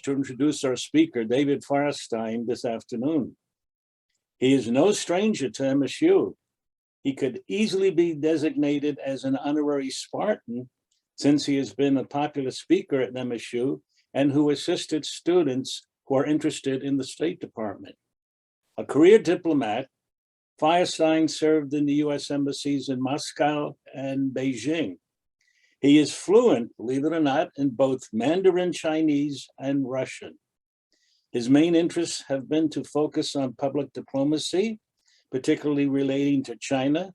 to introduce our speaker, David Firestein, this afternoon. He is no stranger to MSU. He could easily be designated as an honorary Spartan since he has been a popular speaker at MSU and who assisted students who are interested in the State Department. A career diplomat, Firestein served in the U.S. embassies in Moscow and Beijing. He is fluent, believe it or not, in both Mandarin Chinese and Russian. His main interests have been to focus on public diplomacy, particularly relating to China,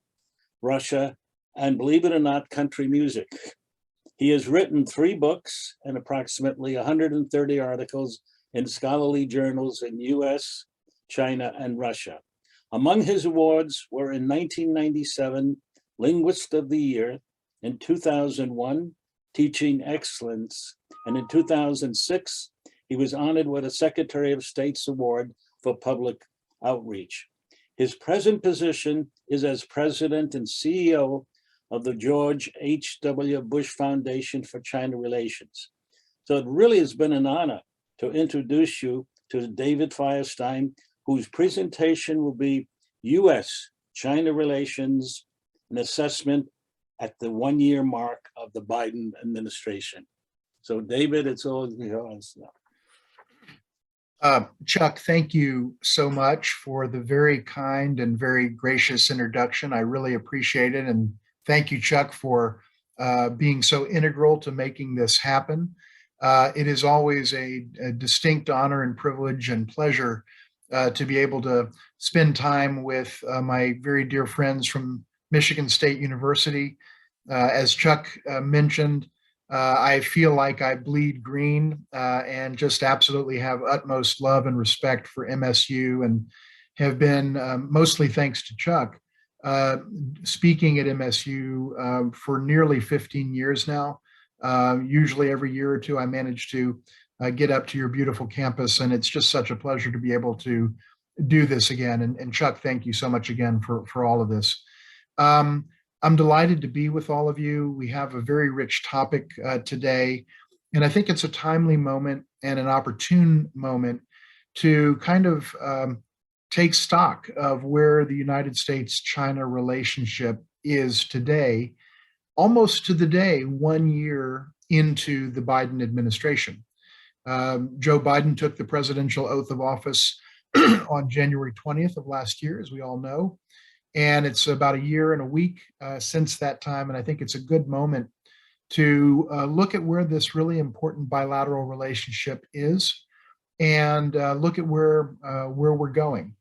Russia, and believe it or not, country music. He has written 3 books and approximately 130 articles in scholarly journals in U.S., China, and Russia. Among his awards were in 1997, Linguist of the Year, in 2001, Teaching Excellence, and in 2006, he was honored with a Secretary of State's Award for Public Outreach. His present position is as President and CEO of the George H.W. Bush Foundation for China Relations. So it really has been an honor to introduce you to David Firestein, whose presentation will be U.S. China Relations, an assessment at the 1-year mark of the Biden administration. So David, it's all yours now. Chuck, thank you so much for the very kind and very gracious introduction. I really appreciate it. And thank you, Chuck, for being so integral to making this happen. It is always a distinct honor and privilege and pleasure to be able to spend time with my very dear friends from Michigan State University. As Chuck mentioned, I feel like I bleed green and just absolutely have utmost love and respect for MSU, and have been, mostly thanks to Chuck, speaking at MSU for nearly 15 years now. Usually every year or two, I manage to get up to your beautiful campus, and it's just such a pleasure to be able to do this again. And Chuck, thank you so much again for all of this. I'm delighted to be with all of you. We have a very rich topic today, and I think it's a timely moment and an opportune moment to kind of take stock of where the United States-China relationship is today, almost to the day 1 year into the Biden administration. Joe Biden took the presidential oath of office on January 20th of last year, as we all know. And it's about 1 year and a week since that time. And I think it's a good moment to look at where this really important bilateral relationship is and look at where we're going.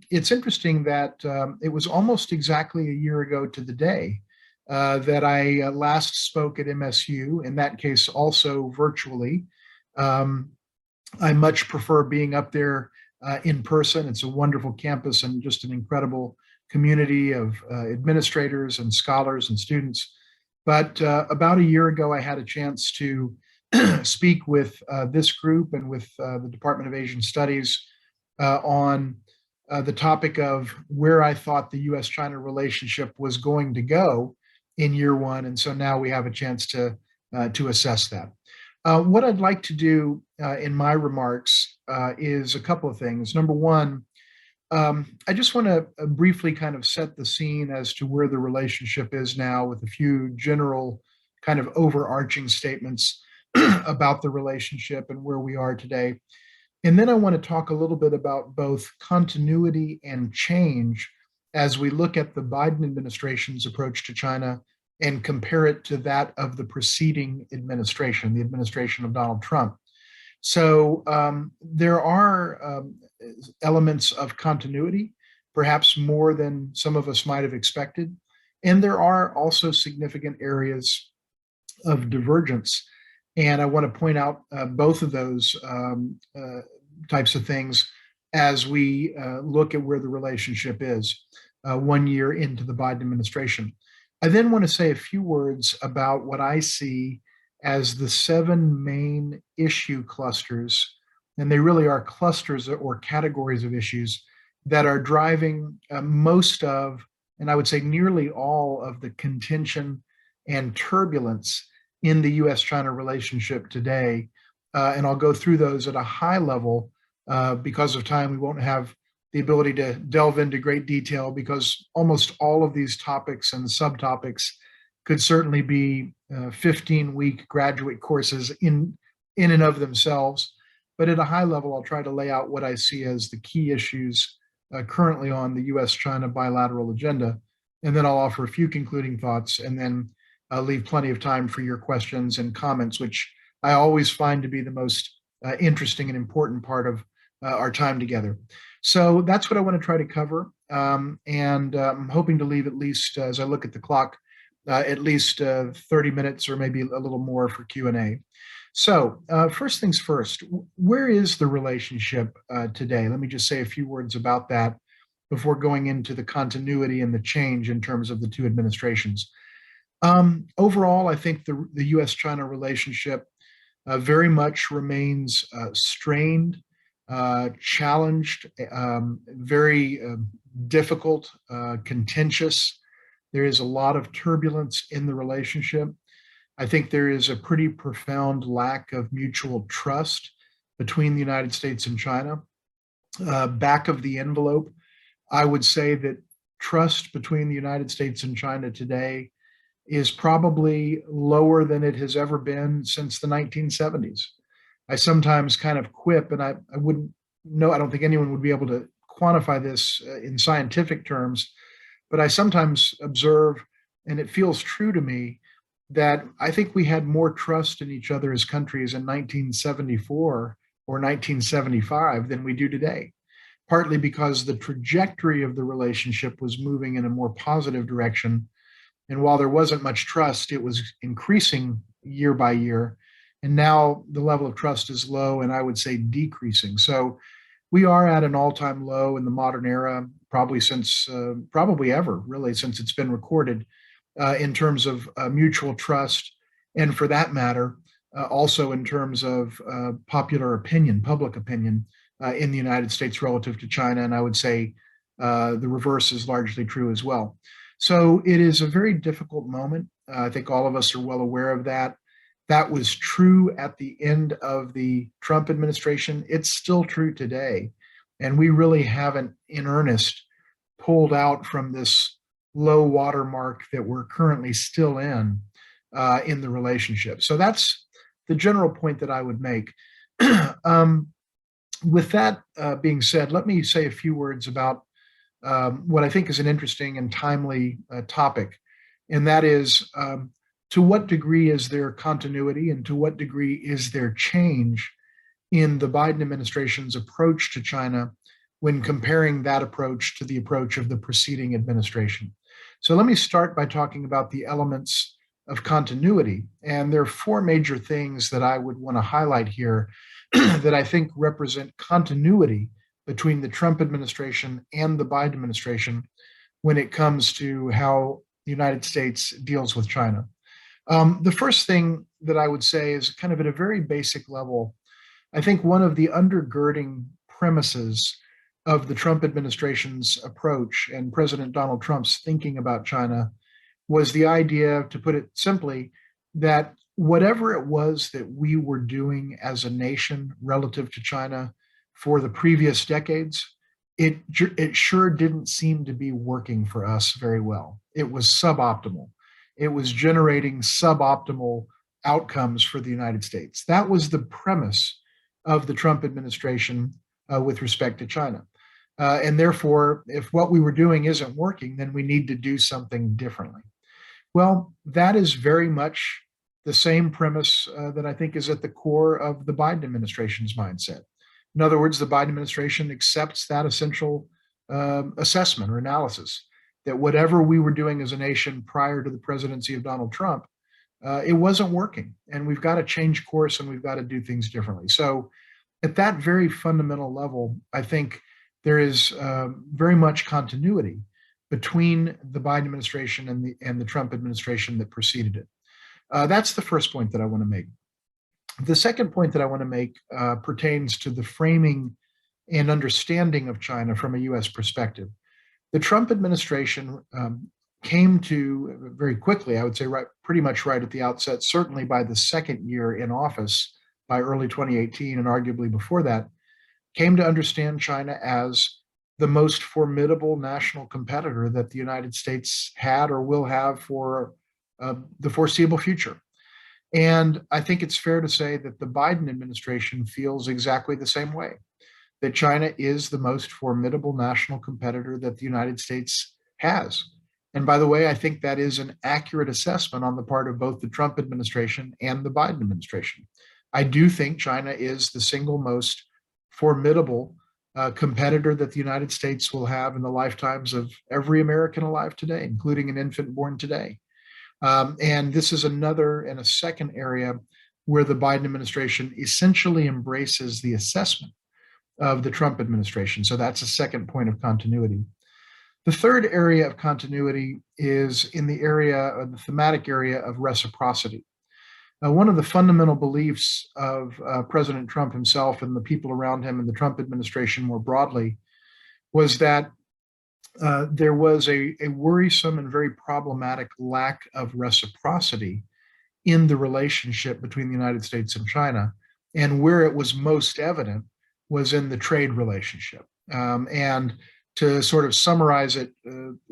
It's interesting that it was almost exactly 1 year ago to the day that I last spoke at MSU, in that case also virtually. I much prefer being up there in person. It's a wonderful campus and just an incredible community of administrators and scholars and students. But about 1 year ago, I had a chance to speak with this group and with the Department of Asian Studies on the topic of where I thought the U.S. China relationship was going to go in year 1. And so now we have a chance to assess that. What I'd like to do in my remarks is a couple of things. Number one, I just want to briefly kind of set the scene as to where the relationship is now with a few general kind of overarching statements about the relationship and where we are today. And then I want to talk a little bit about both continuity and change as we look at the Biden administration's approach to China and compare it to that of the preceding administration, the administration of Donald Trump. So there are elements of continuity, perhaps more than some of us might have expected. And there are also significant areas of divergence. And I want to point out both of those types of things as we look at where the relationship is 1 year into the Biden administration. I then want to say a few words about what I see as the 7 main issue clusters, and they really are clusters or categories of issues that are driving most of, and I would say nearly all of the contention and turbulence in the U.S.-China relationship today, and I'll go through those at a high level. Because of time, we won't have the ability to delve into great detail because almost all of these topics and subtopics could certainly be 15-week graduate courses in and of themselves. But at a high level, I'll try to lay out what I see as the key issues currently on the U.S. China bilateral agenda. And then I'll offer a few concluding thoughts and then leave plenty of time for your questions and comments, which I always find to be the most interesting and important part of our time together. So that's what I want to try to cover. And I'm hoping to leave at least, as I look at the clock, at least 30 minutes or maybe a little more for Q&A. So first things first, where is the relationship today? Let me just say a few words about that before going into the continuity and the change in terms of the two administrations. Overall, I think the U.S. China relationship very much remains strained, challenged, very difficult, contentious. There is a lot of turbulence in the relationship. I think there is a pretty profound lack of mutual trust between the United States and China. Back of the envelope, I would say that trust between the United States and China today is probably lower than it has ever been since the 1970s. I sometimes kind of quip, and I wouldn't know, I don't think anyone would be able to quantify this in scientific terms, but I sometimes observe, and it feels true to me, that I think we had more trust in each other as countries in 1974 or 1975 than we do today, partly because the trajectory of the relationship was moving in a more positive direction. And while there wasn't much trust, it was increasing year by year. And now the level of trust is low and I would say decreasing. So we are at an all-time low in the modern era, probably since, probably ever, really, since it's been recorded in terms of mutual trust. And for that matter, also in terms of popular opinion, public opinion in the United States relative to China. And I would say the reverse is largely true as well. So it is a very difficult moment. I think all of us are well aware of that. That was true at the end of the Trump administration. It's still true today. And we really haven't, in earnest, pulled out from this low water mark that we're currently still in the relationship. So that's the general point that I would make. With that being said, let me say a few words about what I think is an interesting and timely topic, and that is to what degree is there continuity and to what degree is there change in the Biden administration's approach to China when comparing that approach to the approach of the preceding administration. So let me start by talking about the elements of continuity. And there are four major things that I would want to highlight here that I think represent continuity between the Trump administration and the Biden administration when it comes to how the United States deals with China. The first thing that I would say is kind of at a very basic level, I think one of the undergirding premises of the Trump administration's approach and President Donald Trump's thinking about China was the idea, to put it simply, that whatever it was that we were doing as a nation relative to China for the previous decades, it sure didn't seem to be working for us very well. It was suboptimal. It was generating suboptimal outcomes for the United States. That was the premise of the Trump administration with respect to China. And therefore, if what we were doing isn't working, then we need to do something differently. Well, that is very much the same premise that I think is at the core of the Biden administration's mindset. In other words, the Biden administration accepts that essential assessment or analysis that whatever we were doing as a nation prior to the presidency of Donald Trump, it wasn't working. And we've got to change course and we've got to do things differently. So at that very fundamental level, I think there is very much continuity between the Biden administration and the Trump administration that preceded it. That's the first point that I want to make. The second point that I want to make pertains to the framing and understanding of China from a U.S. perspective. The Trump administration came to very quickly, I would say pretty much right at the outset, certainly by the second year in office by early 2018 and arguably before that, came to understand China as the most formidable national competitor that the United States had or will have for the foreseeable future. And I think it's fair to say that the Biden administration feels exactly the same way, that China is the most formidable national competitor that the United States has. And by the way, I think that is an accurate assessment on the part of both the Trump administration and the Biden administration. I do think China is the single most formidable competitor that the United States will have in the lifetimes of every American alive today, including an infant born today. And this is another and a second area where the Biden administration essentially embraces the assessment of the Trump administration. So that's a second point of continuity. The third area of continuity is in the thematic area of reciprocity. One of the fundamental beliefs of President Trump himself and the people around him and the Trump administration more broadly was that there was a worrisome and very problematic lack of reciprocity in the relationship between the United States and China. And where it was most evident was in the trade relationship. And to sort of summarize it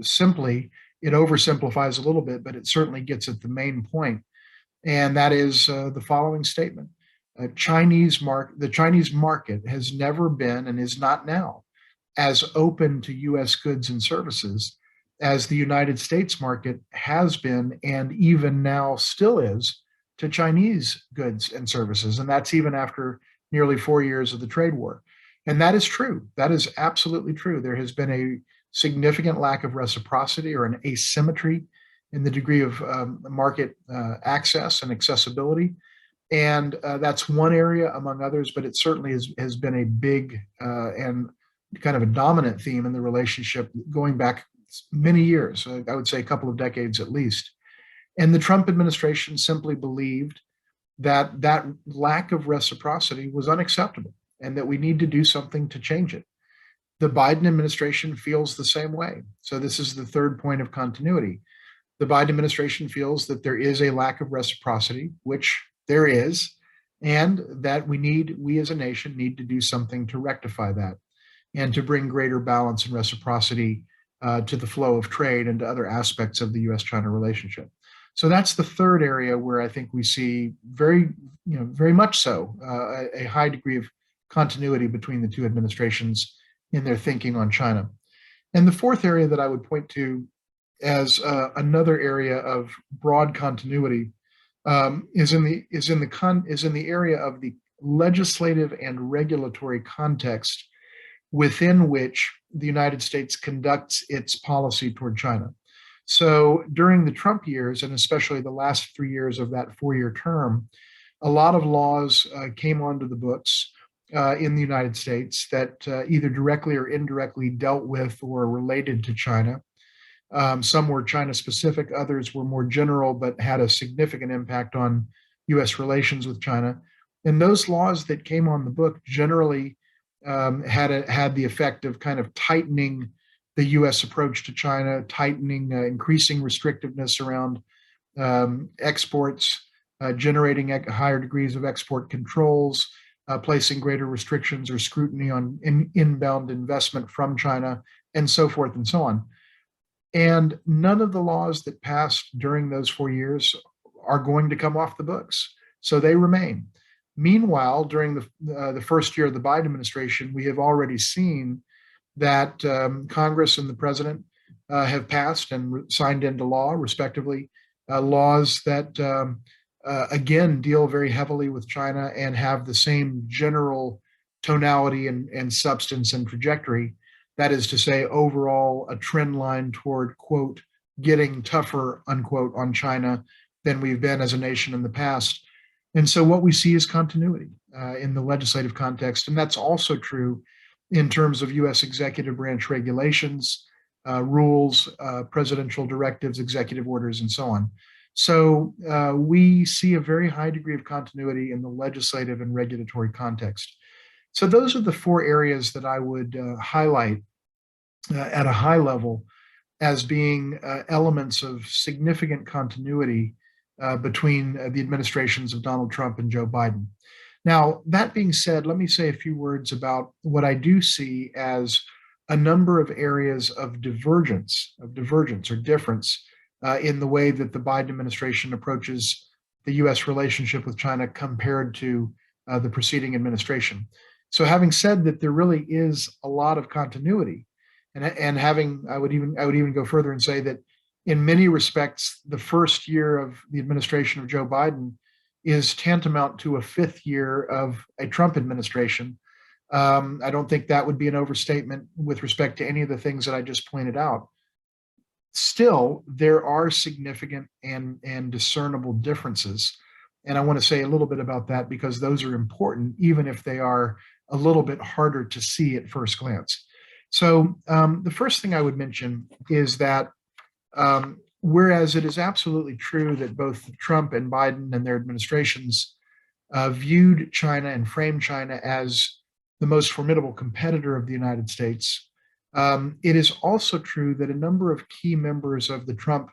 simply, it oversimplifies a little bit, but it certainly gets at the main point. And that is the following statement. The Chinese market has never been and is not now as open to US goods and services as the United States market has been and even now still is to Chinese goods and services. And that's even after nearly 4 years of the trade war. And that is true. That is absolutely true. There has been a significant lack of reciprocity or an asymmetry in the degree of market access and accessibility. And that's one area among others, but it certainly has been a big and kind of a dominant theme in the relationship going back many years, I would say a couple of decades at least. And the Trump administration simply believed that that lack of reciprocity was unacceptable and that we need to do something to change it. The Biden administration feels the same way. So this is the third point of continuity. The Biden administration feels that there is a lack of reciprocity, which there is, and that we as a nation need to do something to rectify that and to bring greater balance and reciprocity to the flow of trade and to other aspects of the U.S. China relationship. So that's the third area where I think we see very much so a high degree of continuity between the two administrations in their thinking on China. And the fourth area that I would point to as another area of broad continuity is in the area of the legislative and regulatory context within which the United States conducts its policy toward China. So during the Trump years, and especially the last 3 years of that 4-year term, a lot of laws came onto the books in the United States that either directly or indirectly dealt with or related to China. Some were China specific, others were more general, but had a significant impact on US relations with China. And those laws that came on the book generally had the effect of kind of tightening the US approach to China, increasing restrictiveness around exports, generating higher degrees of export controls, placing greater restrictions or scrutiny on inbound investment from China, and so forth and so on. And none of the laws that passed during those 4 years are going to come off the books. So they remain. Meanwhile, during the first year of the Biden administration, we have already seen that Congress and the president have passed and signed into law, respectively, laws that, again, deal very heavily with China and have the same general tonality and substance and trajectory. That is to say, overall, a trend line toward, quote, getting tougher, unquote, on China than we've been as a nation in the past. And so what we see is continuity in the legislative context. And that's also true in terms of US executive branch regulations, rules, presidential directives, executive orders, and so on. So we see a very high degree of continuity in the legislative and regulatory context. So those are the 4 areas that I would highlight at a high level as being elements of significant continuity between the administrations of Donald Trump and Joe Biden. Now, that being said, let me say a few words about what I do see as a number of areas of divergence or difference in the way that the Biden administration approaches the U.S. relationship with China compared to the preceding administration. So, having said that, there really is a lot of continuity, and having I would even go further and say that in many respects, the first year of the administration of Joe Biden is tantamount to a fifth year of a Trump administration. I don't think that would be an overstatement with respect to any of the things that I just pointed out. Still, there are significant and discernible differences. And I want to say a little bit about that because those are important, even if they are a little bit harder to see at first glance. So, the first thing I would mention is that whereas it is absolutely true that both Trump and Biden and their administrations viewed China and framed China as the most formidable competitor of the United States, it is also true that a number of key members of the Trump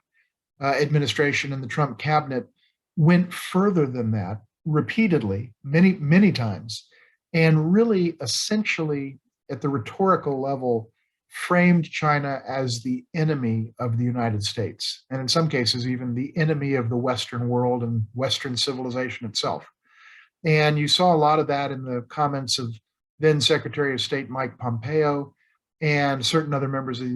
administration and the Trump cabinet went further than that repeatedly, many times, and really essentially at the rhetorical level framed China as the enemy of the United States, and in some cases, even the enemy of the Western world and Western civilization itself. And you saw a lot of that in the comments of then Secretary of State Mike Pompeo and certain other members of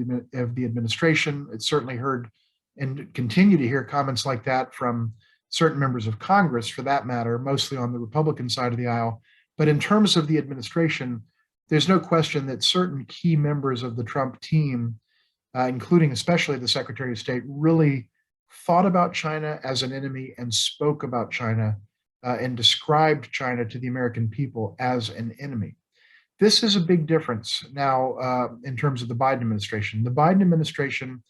the administration. It's certainly heard and continue to hear comments like that from certain members of Congress, for that matter, mostly on the Republican side of the aisle. But in terms of the administration, there's no question that certain key members of the Trump team, including especially the Secretary of State, really thought about China as an enemy and spoke about China and described China to the American people as an enemy. This is a big difference now in terms of the Biden administration. The Biden administration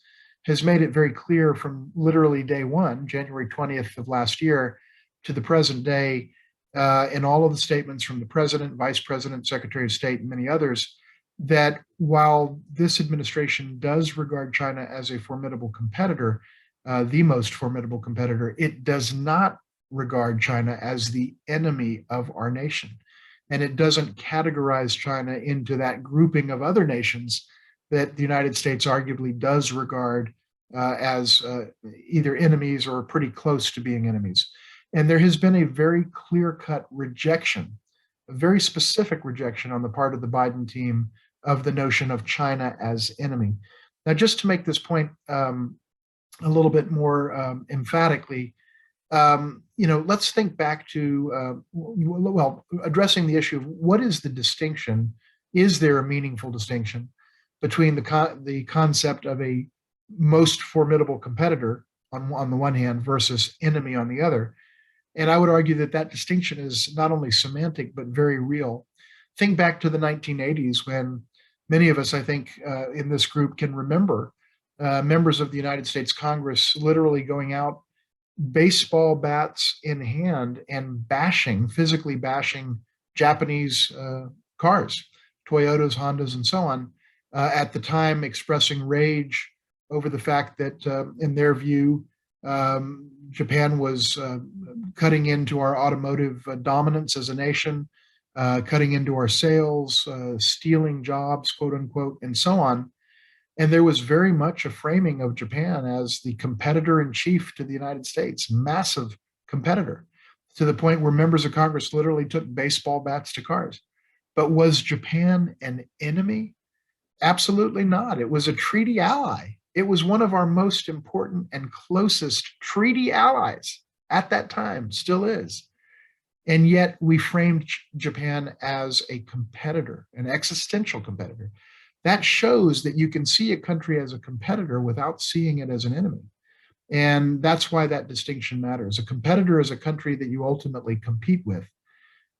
has made it very clear from literally day one, January 20th of last year, to the present day, in all of the statements from the president, vice president, secretary of state, and many others, that while this administration does regard China as a formidable competitor, the most formidable competitor, it does not regard China as the enemy of our nation. And it doesn't categorize China into that grouping of other nations that the United States arguably does regard as either enemies or pretty close to being enemies. And there has been a very clear-cut rejection, a very specific rejection on the part of the Biden team of the notion of China as enemy. Now, just to make this point a little bit more emphatically, let's think back to, addressing the issue of what is the distinction? Is there a meaningful distinction between the concept of a most formidable competitor on the one hand versus enemy on the other? And I would argue that that distinction is not only semantic, but very real. Think back to the 1980s when many of us, I think, in this group can remember members of the United States Congress literally going out, baseball bats in hand, and physically bashing Japanese cars, Toyotas, Hondas, and so on, at the time expressing rage over the fact that, in their view, Japan was cutting into our automotive dominance as a nation, cutting into our sales, stealing jobs, quote unquote, and so on. And there was very much a framing of Japan as the competitor in chief to the United States, massive competitor, to the point where members of Congress literally took baseball bats to cars. But was Japan an enemy? Absolutely not. It was a treaty ally. It was one of our most important and closest treaty allies at that time, still is. And yet we framed Japan as a competitor, an existential competitor. That shows that you can see a country as a competitor without seeing it as an enemy. And that's why that distinction matters. A competitor is a country that you ultimately compete with.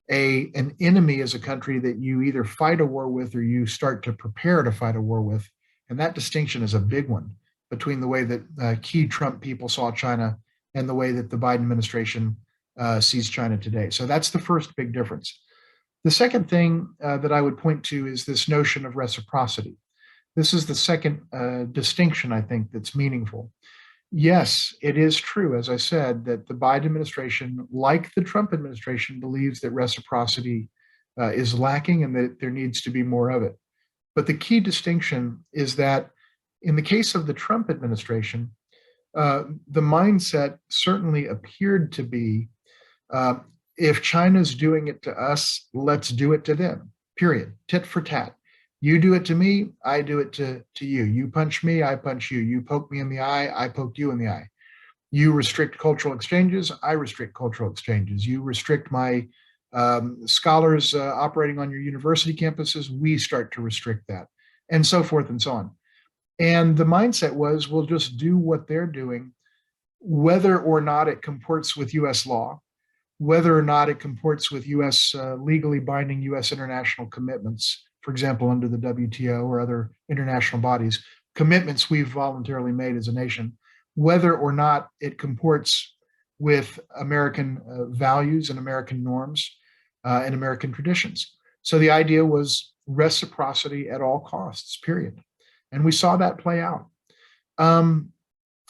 An enemy is a country that you either fight a war with or you start to prepare to fight a war with. And that distinction is a big one between the way that key Trump people saw China and the way that the Biden administration sees China today. So that's the first big difference. The second thing that I would point to is this notion of reciprocity. This is the second distinction, I think, that's meaningful. Yes, it is true, as I said, that the Biden administration, like the Trump administration, believes that reciprocity is lacking and that there needs to be more of it. But the key distinction is that in the case of the Trump administration, the mindset certainly appeared to be uh, if China's doing it to us, let's do it to them, period. Tit for tat. You do it to me, I do it to you. You punch me, I punch you. You poke me in the eye, I poke you in the eye. You restrict cultural exchanges, I restrict cultural exchanges. You restrict my scholars operating on your university campuses, we start to restrict that, and so forth and so on. And the mindset was we'll just do what they're doing, whether or not it comports with US law, whether or not it comports with US legally binding US international commitments, for example, under the WTO or other international bodies, commitments we've voluntarily made as a nation, whether or not it comports with American values and American norms and American traditions. So the idea was reciprocity at all costs, period. And we saw that play out. Um,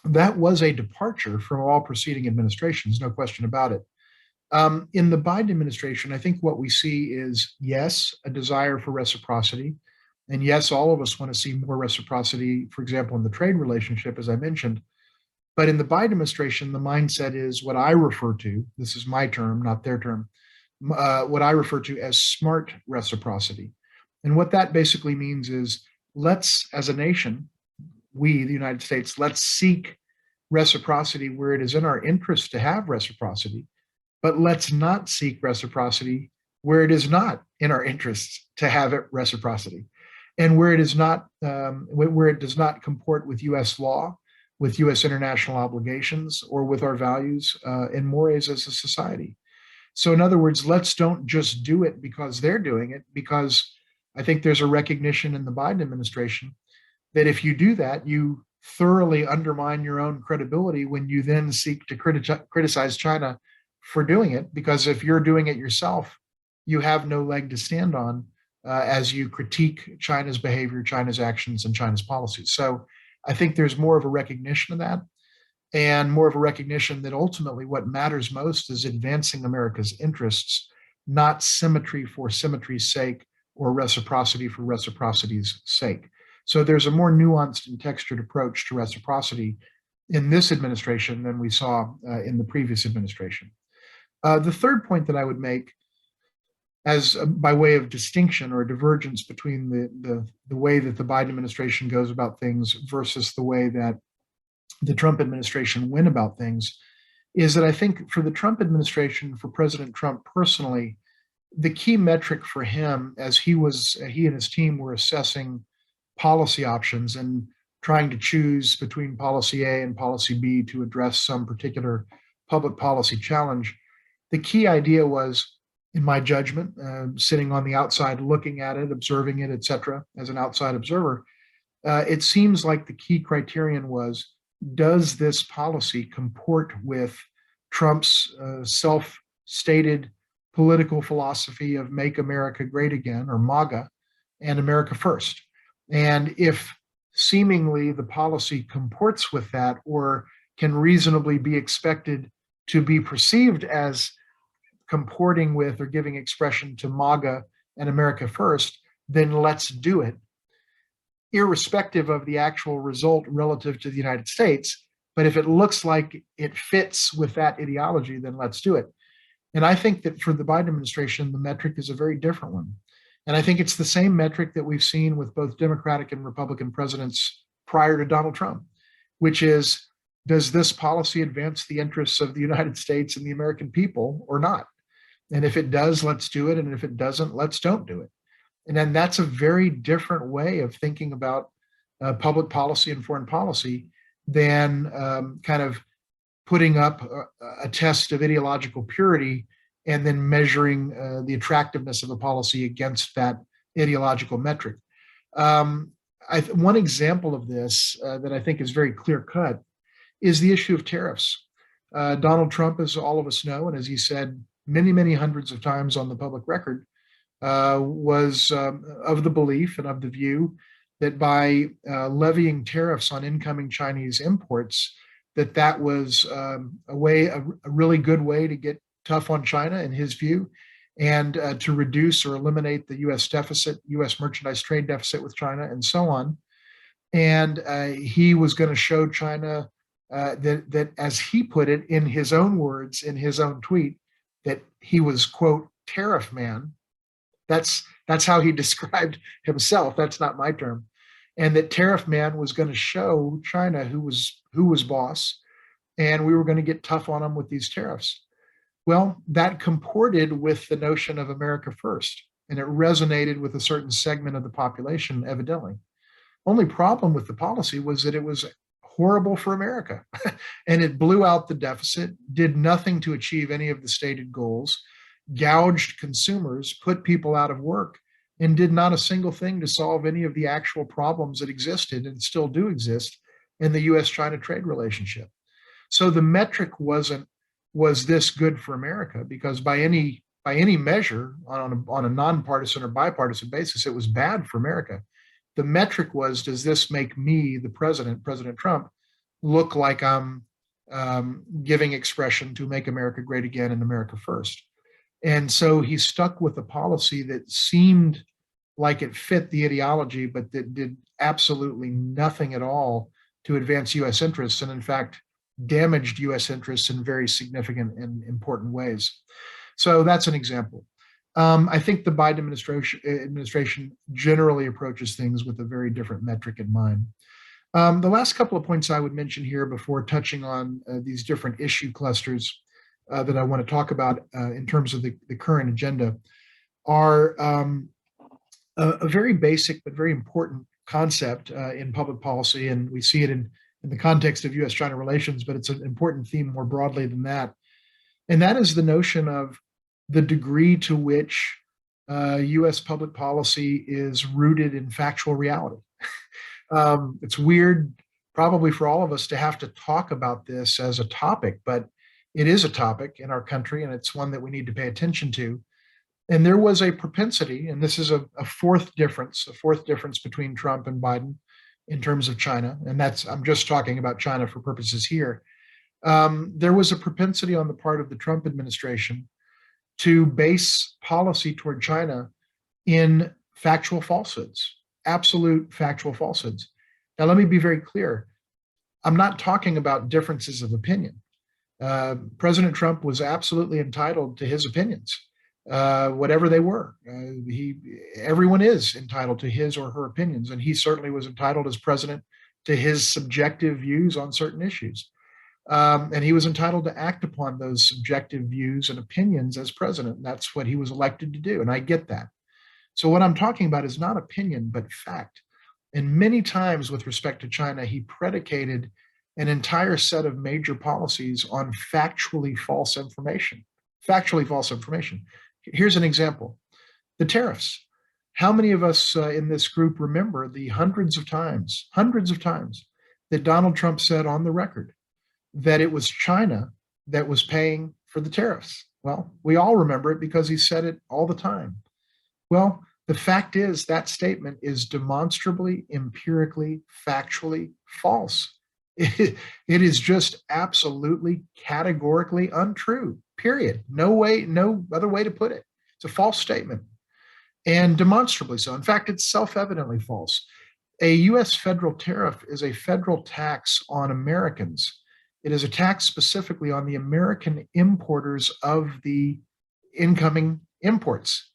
that was a departure from all preceding administrations, no question about it. In the Biden administration, I think what we see is, yes, a desire for reciprocity. And yes, all of us want to see more reciprocity, for example, in the trade relationship, as I mentioned. But in the Biden administration, the mindset is what I refer to, this is my term, not their term, what I refer to as smart reciprocity. And what that basically means is let's, as a nation, we, the United States, let's seek reciprocity where it is in our interest to have reciprocity, but let's not seek reciprocity where it is not in our interests to have it reciprocity, and where it is not, where it does not comport with U.S. law, with U.S. international obligations, or with our values and mores as a society. So, in other words, let's don't just do it because they're doing it, because I think there's a recognition in the Biden administration that if you do that, you thoroughly undermine your own credibility when you then seek to criticize China for doing it, because if you're doing it yourself, you have no leg to stand on as you critique China's behavior, China's actions, and China's policies. So I think there's more of a recognition of that, and more of a recognition that ultimately what matters most is advancing America's interests, not symmetry for symmetry's sake or reciprocity for reciprocity's sake. So there's a more nuanced and textured approach to reciprocity in this administration than we saw in the previous administration. The third point that I would make, as by way of distinction or divergence between the way that the Biden administration goes about things versus the way that the Trump administration went about things, is that I think for the Trump administration, for President Trump personally, the key metric for him as he and his team were assessing policy options and trying to choose between policy A and policy B to address some particular public policy challenge, the key idea was, in my judgment, sitting on the outside looking at it, observing it, et cetera, as an outside observer, it seems like the key criterion was, does this policy comport with Trump's self-stated political philosophy of Make America Great Again, or MAGA, and America First? And if seemingly the policy comports with that, or can reasonably be expected to be perceived as comporting with or giving expression to MAGA and America First, then let's do it, irrespective of the actual result relative to the United States. But if it looks like it fits with that ideology, then let's do it. And I think that for the Biden administration, the metric is a very different one. And I think it's the same metric that we've seen with both Democratic and Republican presidents prior to Donald Trump, which is, does this policy advance the interests of the United States and the American people or not? And if it does, let's do it. And if it doesn't, let's don't do it. And then that's a very different way of thinking about public policy and foreign policy than kind of putting up a test of ideological purity and then measuring the attractiveness of a policy against that ideological metric. One example of this that I think is very clear cut is the issue of tariffs. Donald Trump, as all of us know, and as he said many, many hundreds of times on the public record, was of the belief and of the view that by levying tariffs on incoming Chinese imports, that was a really good way to get tough on China in his view, and to reduce or eliminate the U.S. deficit, U.S. merchandise trade deficit with China, and so on. And he was going to show China that, as he put it in his own words, in his own tweet, that he was, quote, tariff man. That's how he described himself. That's not my term. And that tariff man was going to show China who was boss, and we were going to get tough on them with these tariffs. Well, that comported with the notion of America first, and it resonated with a certain segment of the population, evidently. Only problem with the policy was that it was horrible for America, and it blew out the deficit, did nothing to achieve any of the stated goals, gouged consumers, put people out of work, and did not a single thing to solve any of the actual problems that existed and still do exist in the U.S. China trade relationship. So the metric was this good for America? Because by any measure, on a nonpartisan or bipartisan basis, it was bad for America. The metric was, does this make me, the president, President Trump, look like I'm giving expression to make America great again and America first? And so he stuck with a policy that seemed like it fit the ideology, but that did absolutely nothing at all to advance U.S. interests, and in fact, damaged U.S. interests in very significant and important ways. So that's an example. I think the Biden administration generally approaches things with a very different metric in mind. The last couple of points I would mention here before touching on these different issue clusters that I want to talk about in terms of the current agenda are a very basic but very important concept in public policy, and we see it in the context of U.S. China relations, but it's an important theme more broadly than that. And that is the notion of the degree to which U.S. public policy is rooted in factual reality. It's weird, probably for all of us, to have to talk about this as a topic, but it is a topic in our country, and it's one that we need to pay attention to. And there was a propensity, and this is a fourth difference between Trump and Biden in terms of China, and I'm just talking about China for purposes here. There was a propensity on the part of the Trump administration to base policy toward China in factual falsehoods, absolute factual falsehoods. Now, let me be very clear. I'm not talking about differences of opinion. President Trump was absolutely entitled to his opinions, whatever they were. Everyone is entitled to his or her opinions, and he certainly was entitled as president to his subjective views on certain issues. And he was entitled to act upon those subjective views and opinions as president. That's what he was elected to do, and I get that. So what I'm talking about is not opinion, but fact. And many times with respect to China, he predicated an entire set of major policies on factually false information. Factually false information. Here's an example. The tariffs. How many of us in this group remember the hundreds of times that Donald Trump said on the record that it was China that was paying for the tariffs? Well, we all remember it because he said it all the time. Well, the fact is that statement is demonstrably, empirically, factually false. It is just absolutely categorically untrue, period. No other way to put it. It's a false statement, and demonstrably so. In fact, it's self-evidently false. A U.S. federal tariff is a federal tax on Americans. It is a tax specifically on the American importers of the incoming imports.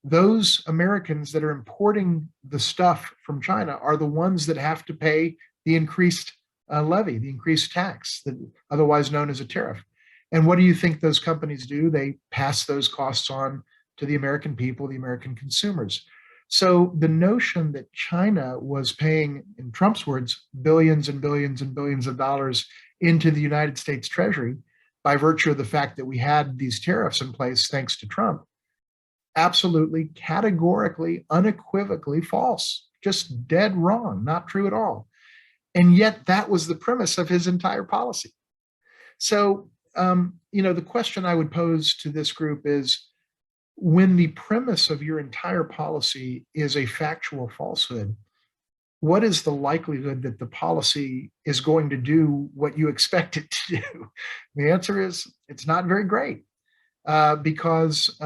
Those Americans that are importing the stuff from China are the ones that have to pay the increased levy, the increased tax, that otherwise known as a tariff. And what do you think those companies do? They pass those costs on to the American people, the American consumers. So the notion that China was paying, in Trump's words, billions and billions and billions of dollars into the United States Treasury by virtue of the fact that we had these tariffs in place thanks to Trump, absolutely, categorically, unequivocally false, just dead wrong, not true at all. And yet that was the premise of his entire policy. So, the question I would pose to this group is, when the premise of your entire policy is a factual falsehood, what is the likelihood that the policy is going to do what you expect it to do? The answer is it's not very great, because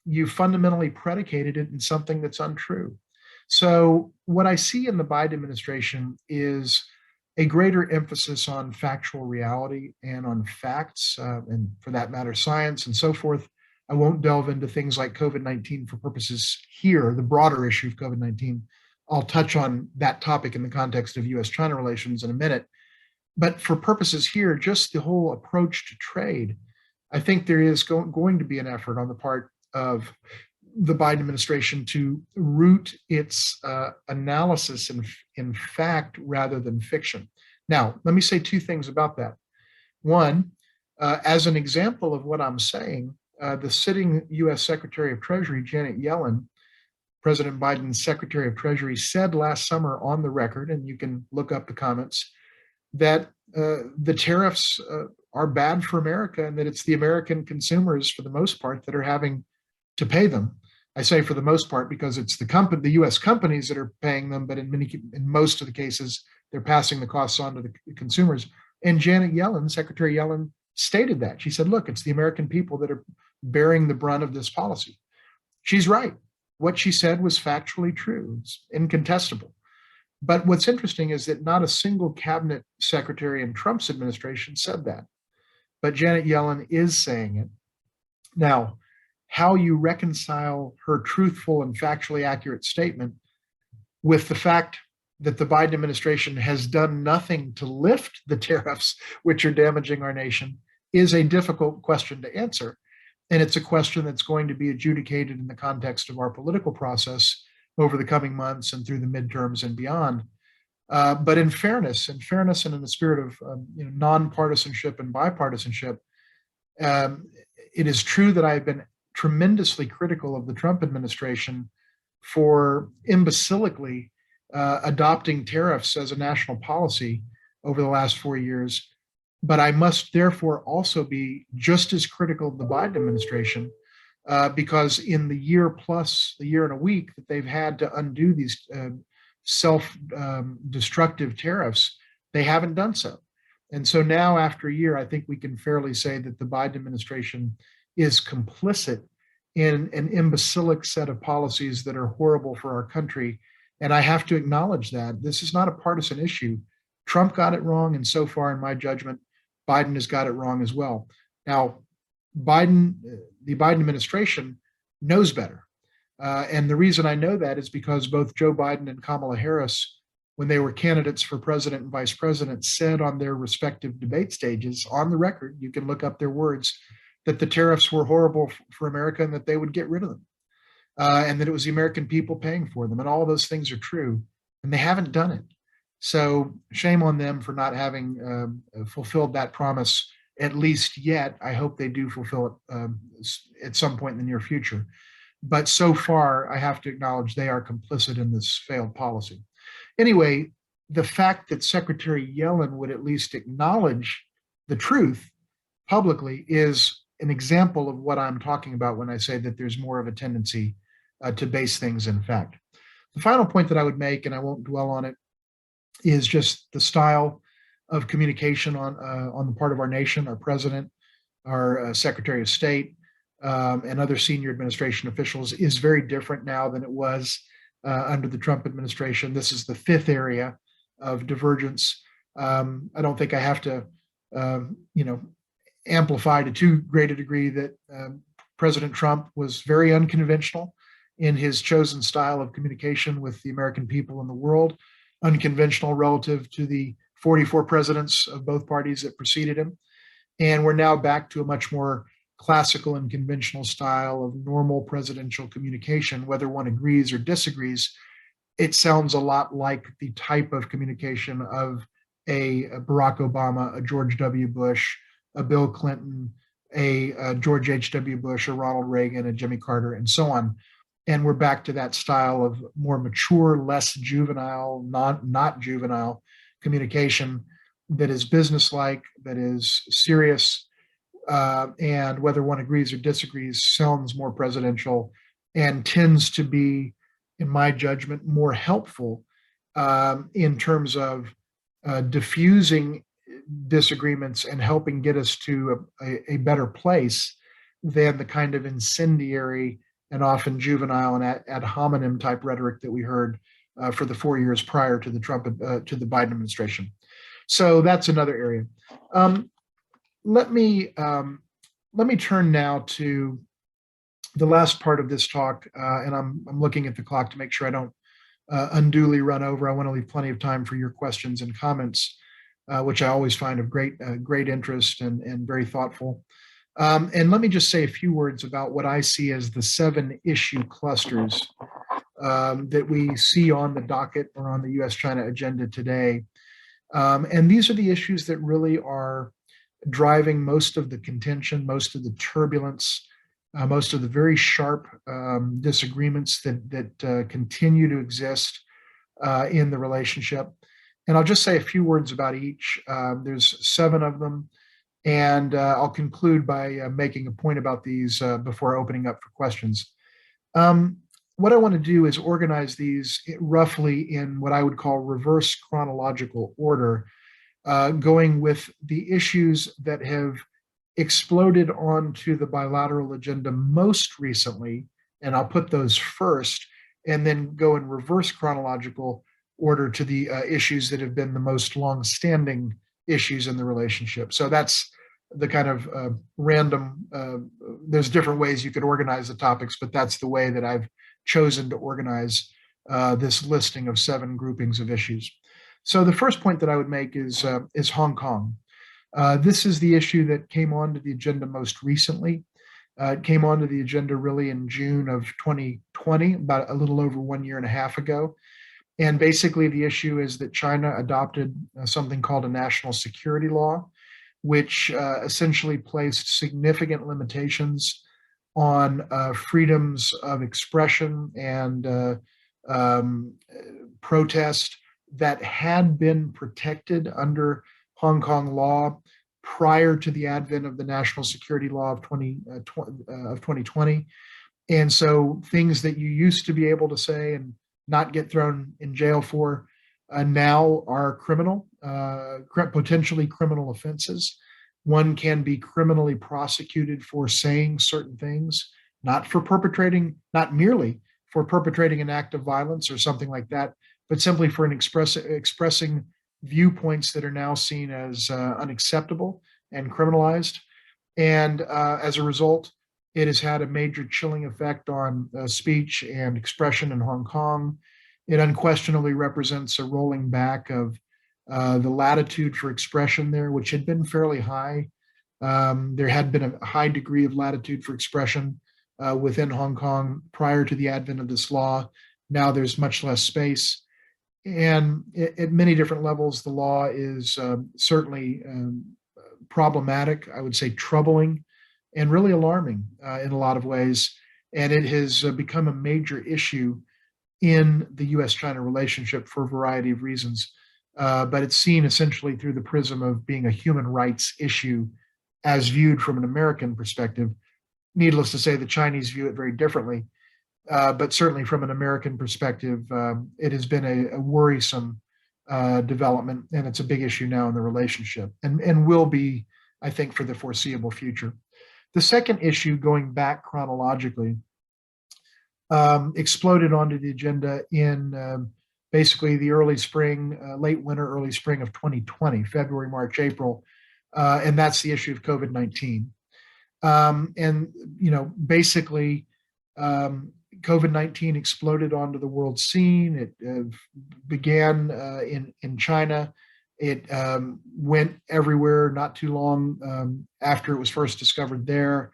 you fundamentally predicated it in something that's untrue. So what I see in the Biden administration is a greater emphasis on factual reality and on facts, and for that matter, science and so forth. I won't delve into things like COVID-19 for purposes here, the broader issue of COVID-19. I'll touch on that topic in the context of U.S. China relations in a minute. But for purposes here, just the whole approach to trade, I think there is going to be an effort on the part of the Biden administration to root its analysis in fact rather than fiction. Now, let me say two things about that. One, as an example of what I'm saying, the sitting U.S. Secretary of Treasury, Janet Yellen, President Biden's Secretary of Treasury, said last summer on the record, and you can look up the comments, that the tariffs are bad for America and that it's the American consumers, for the most part, that are having to pay them. I say for the most part because it's the U.S. companies that are paying them, but in most of the cases, they're passing the costs on to the consumers. And Janet Yellen, Secretary Yellen, stated that. She said, look, it's the American people that are bearing the brunt of this policy. She's right. What she said was factually true. It's incontestable. But what's interesting is that not a single cabinet secretary in Trump's administration said that. But Janet Yellen is saying it. Now, how you reconcile her truthful and factually accurate statement with the fact that the Biden administration has done nothing to lift the tariffs, which are damaging our nation, is a difficult question to answer. And it's a question that's going to be adjudicated in the context of our political process over the coming months and through the midterms and beyond. But in fairness and in the spirit of nonpartisanship and bipartisanship, it is true that I've been tremendously critical of the Trump administration for imbecilically adopting tariffs as a national policy over the last 4 years. But I must therefore also be just as critical of the Biden administration because in the year and a week that they've had to undo these self-destructive tariffs, they haven't done so. And so now, after a year, I think we can fairly say that the Biden administration is complicit in an imbecilic set of policies that are horrible for our country. And I have to acknowledge that. This is not a partisan issue. Trump got it wrong, and so far, in my judgment, Biden has got it wrong as well. Now, the Biden administration knows better. And the reason I know that is because both Joe Biden and Kamala Harris, when they were candidates for president and vice president, said on their respective debate stages, on the record, you can look up their words, that the tariffs were horrible for America and that they would get rid of them. And that it was the American people paying for them. And all those things are true. And they haven't done it. So shame on them for not having fulfilled that promise, at least yet. I hope they do fulfill it at some point in the near future. But so far, I have to acknowledge they are complicit in this failed policy. Anyway, the fact that Secretary Yellen would at least acknowledge the truth publicly is an example of what I'm talking about when I say that there's more of a tendency to base things in fact. The final point that I would make, and I won't dwell on it, is just the style of communication on the part of our nation, our president, our Secretary of State, and other senior administration officials is very different now than it was under the Trump administration. This is the fifth area of divergence. I don't think I have to, amplify to too great a degree that President Trump was very unconventional in his chosen style of communication with the American people and the world, unconventional relative to the 44 presidents of both parties that preceded him. And we're now back to a much more classical and conventional style of normal presidential communication, whether one agrees or disagrees. It sounds a lot like the type of communication of a Barack Obama, a George W. Bush, a Bill Clinton, a George H.W. Bush, a Ronald Reagan, a Jimmy Carter, and so on. And we're back to that style of more mature, less juvenile, not juvenile communication that is businesslike, that is serious, and whether one agrees or disagrees, sounds more presidential and tends to be, in my judgment, more helpful in terms of diffusing disagreements and helping get us to a better place than the kind of incendiary and often juvenile and ad hominem type rhetoric that we heard for the 4 years prior to the Biden administration. So that's another area. Let me turn now to the last part of this talk, and I'm looking at the clock to make sure I don't unduly run over. I want to leave plenty of time for your questions and comments, which I always find of great interest and very thoughtful. And let me just say a few words about what I see as the 7 issue clusters that we see on the docket or on the U.S. China agenda today. And these are the issues that really are driving most of the contention, most of the turbulence, most of the very sharp disagreements that continue to exist in the relationship. And I'll just say a few words about each. There's 7 of them. And I'll conclude by making a point about these before opening up for questions. What I want to do is organize these roughly in what I would call reverse chronological order, going with the issues that have exploded onto the bilateral agenda most recently, and I'll put those first, and then go in reverse chronological order to the issues that have been the most long-standing issues in the relationship. So that's the kind of random, there's different ways you could organize the topics, but that's the way that I've chosen to organize this listing of 7 groupings of issues. So the first point that I would make is Hong Kong. This is the issue that came onto the agenda most recently. It came onto the agenda really in June of 2020, about a little over 1.5 years ago. And basically the issue is that China adopted something called a national security law, which essentially placed significant limitations on freedoms of expression and protest that had been protected under Hong Kong law prior to the advent of the national security law of 2020. And so things that you used to be able to say and not get thrown in jail for now are criminal, potentially criminal offenses. One can be criminally prosecuted for saying certain things, not merely for perpetrating an act of violence or something like that, but simply for expressing viewpoints that are now seen as unacceptable and criminalized. And as a result, it has had a major chilling effect on speech and expression in Hong Kong. It unquestionably represents a rolling back of the latitude for expression there, which had been fairly high. There had been a high degree of latitude for expression within Hong Kong prior to the advent of this law. Now there's much less space. And at many different levels, the law is certainly problematic, I would say troubling, and really alarming in a lot of ways. And it has become a major issue in the U.S. China relationship for a variety of reasons. But it's seen essentially through the prism of being a human rights issue as viewed from an American perspective. Needless to say, the Chinese view it very differently. But certainly from an American perspective, it has been a worrisome development, and it's a big issue now in the relationship and will be, I think, for the foreseeable future. The second issue, going back chronologically, exploded onto the agenda in basically the early spring, late winter, early spring of 2020, February, March, April, and that's the issue of COVID-19. And, basically, COVID-19 exploded onto the world scene. It began in China. It went everywhere not too long after it was first discovered there.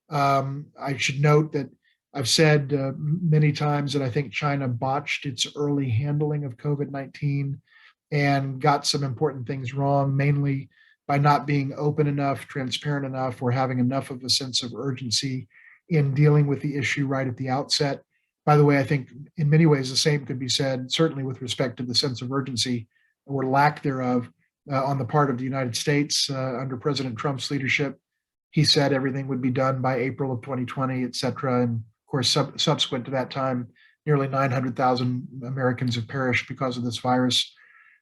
I should note that I've said many times that I think China botched its early handling of COVID-19 and got some important things wrong, mainly by not being open enough, transparent enough, or having enough of a sense of urgency in dealing with the issue right at the outset. By the way, I think in many ways the same could be said, certainly with respect to the sense of urgency or lack thereof on the part of the United States under President Trump's leadership. He said everything would be done by April of 2020, et cetera. And of course, subsequent to that time, nearly 900,000 Americans have perished because of this virus.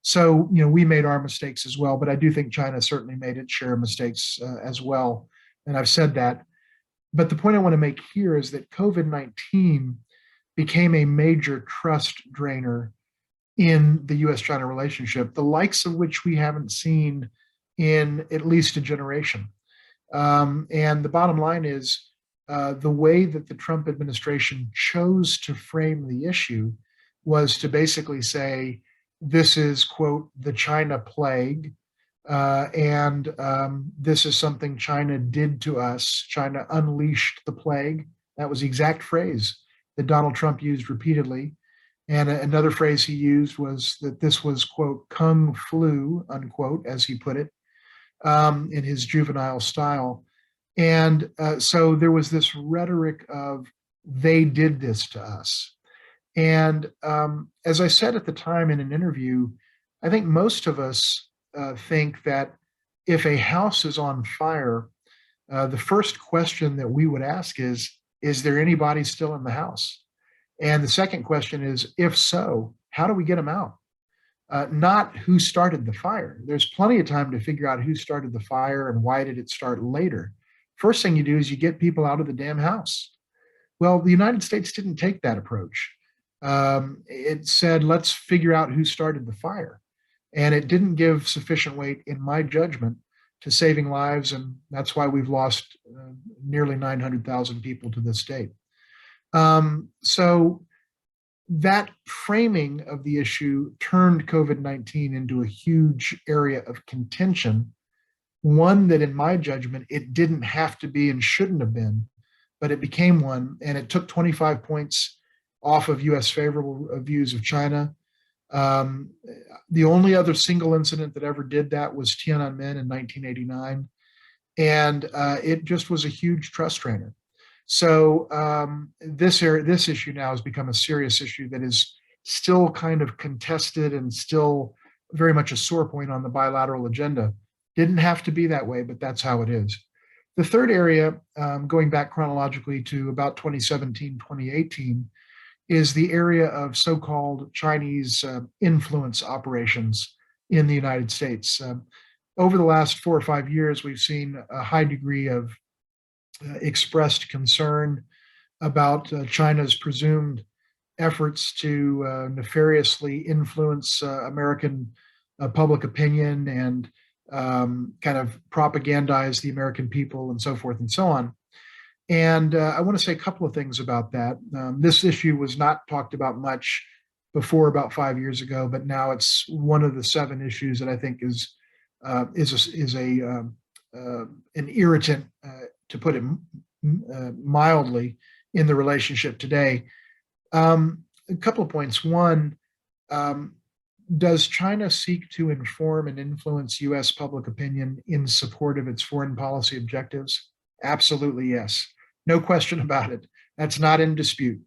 So, we made our mistakes as well, but I do think China certainly made its share of mistakes as well. And I've said that. But the point I want to make here is that COVID-19 became a major trust drainer in the U.S. China relationship, the likes of which we haven't seen in at least a generation. And the bottom line is the way that the Trump administration chose to frame the issue was to basically say, this is, quote, the China plague. And this is something China did to us. China unleashed the plague. That was the exact phrase that Donald Trump used repeatedly. And another phrase he used was that this was, quote, Kung flu, unquote, as he put it, in his juvenile style. And so there was this rhetoric of they did this to us. And as I said at the time in an interview, I think most of us think that if a house is on fire, the first question that we would ask is there anybody still in the house? And the second question is, if so, how do we get them out? Not who started the fire. There's plenty of time to figure out who started the fire and why did it start later. First thing you do is you get people out of the damn house. Well, the United States didn't take that approach. It said, let's figure out who started the fire. And it didn't give sufficient weight, in my judgment, to saving lives. And that's why we've lost nearly 900,000 people to this date. So that framing of the issue turned COVID-19 into a huge area of contention, one that, in my judgment, it didn't have to be and shouldn't have been, but it became one, and it took 25 points off of U.S. favorable views of China. The only other single incident that ever did that was Tiananmen in 1989, and it just was a huge trust drainer. So this issue now has become a serious issue that is still kind of contested and still very much a sore point on the bilateral agenda. Didn't have to be that way, but that's how it is. The third area, going back chronologically to about 2017, 2018, is the area of so-called Chinese influence operations in the United States. Over the last 4 or 5 years, we've seen a high degree of expressed concern about China's presumed efforts to nefariously influence American public opinion and kind of propagandize the American people and so forth and so on. And I want to say a couple of things about that. This issue was not talked about much before about 5 years ago, but now it's one of the 7 issues that I think is an irritant, to put it mildly, in the relationship today. A couple of points. One, does China seek to inform and influence U.S. public opinion in support of its foreign policy objectives? Absolutely, yes. No question about it. That's not in dispute.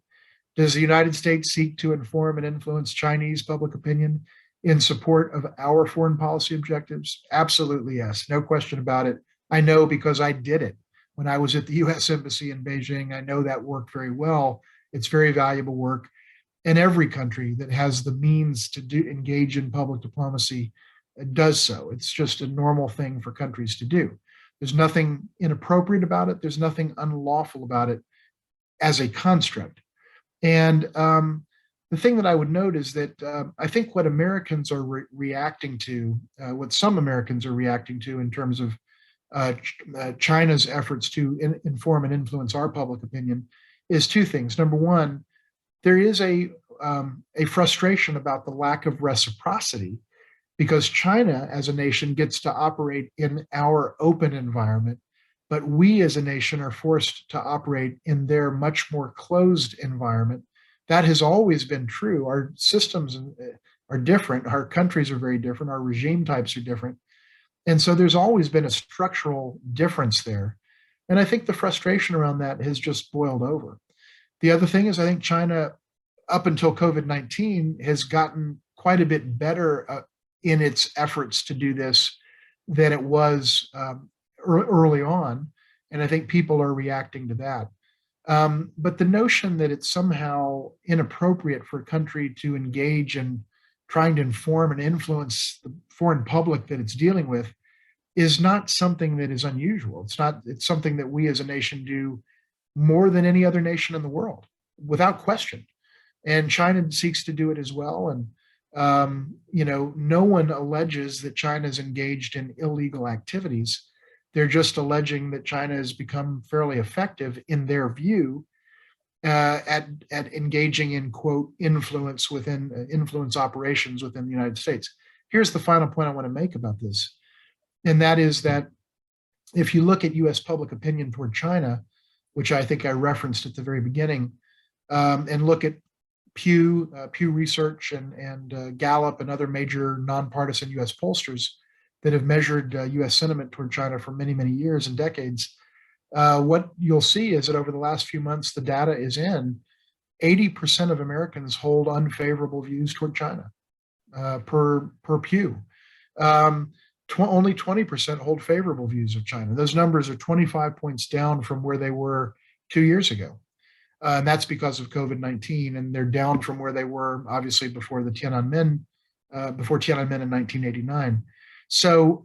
Does the United States seek to inform and influence Chinese public opinion in support of our foreign policy objectives? Absolutely, yes. No question about it. I know because I did it. When I was at the U.S. Embassy in Beijing, I know that worked very well. It's very valuable work. And every country that has the means to engage in public diplomacy does so. It's just a normal thing for countries to do. There's nothing inappropriate about it. There's nothing unlawful about it as a construct. And the thing that I would note is that I think what Americans are reacting to, what some Americans are reacting to in terms of China's efforts to inform and influence our public opinion, is 2 things. Number one, there is a frustration about the lack of reciprocity, because China as a nation gets to operate in our open environment, but we as a nation are forced to operate in their much more closed environment. That has always been true. Our systems are different. Our countries are very different. Our regime types are different. And so there's always been a structural difference there. And I think the frustration around that has just boiled over. The other thing is, I think China, up until COVID-19, has gotten quite a bit better in its efforts to do this than it was early on. And I think people are reacting to that. But the notion that it's somehow inappropriate for a country to engage in trying to inform and influence the foreign public that it's dealing with is not something that is unusual. It's something that we as a nation do more than any other nation in the world, without question. And China seeks to do it as well. And no one alleges that China is engaged in illegal activities. They're just alleging that China has become fairly effective in their view at engaging in quote influence within influence operations within the United States. Here's the final point I want to make about this, and that is that if you look at U.S. public opinion toward China, which I think I referenced at the very beginning, and look at Pew Research and Gallup and other major nonpartisan U.S. pollsters that have measured U.S. sentiment toward China for many, many years and decades, what you'll see is that over the last few months, the data is in, 80% of Americans hold unfavorable views toward China per Pew. Only 20% hold favorable views of China. Those numbers are 25 points down from where they were 2 years ago. And that's because of COVID-19, and they're down from where they were obviously before Tiananmen in 1989. So,